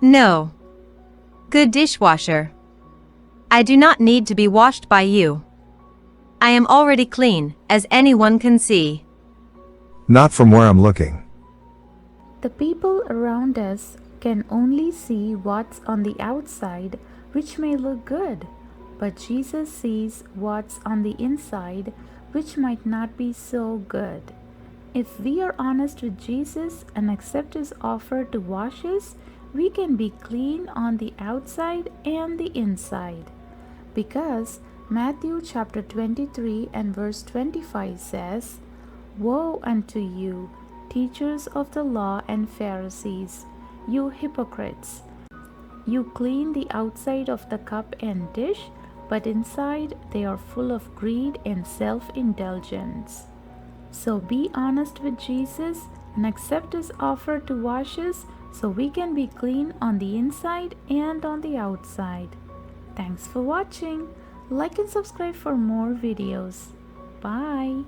No. Good dishwasher. I do not need to be washed by you. I am already clean, as anyone can see. Not from where I'm looking. The people around us can only see what's on the outside, which may look good, but Jesus sees what's on the inside, which might not be so good. If we are honest with Jesus and accept His offer to wash us, we can be clean on the outside and the inside. Because Matthew chapter 23 and verse 25 says, "Woe unto you, teachers of the law and Pharisees, you hypocrites! You clean the outside of the cup and dish, but inside they are full of greed and self-indulgence." So be honest with Jesus and accept His offer to wash us so we can be clean on the inside and on the outside. Thanks for watching. Like and subscribe for more videos. Bye.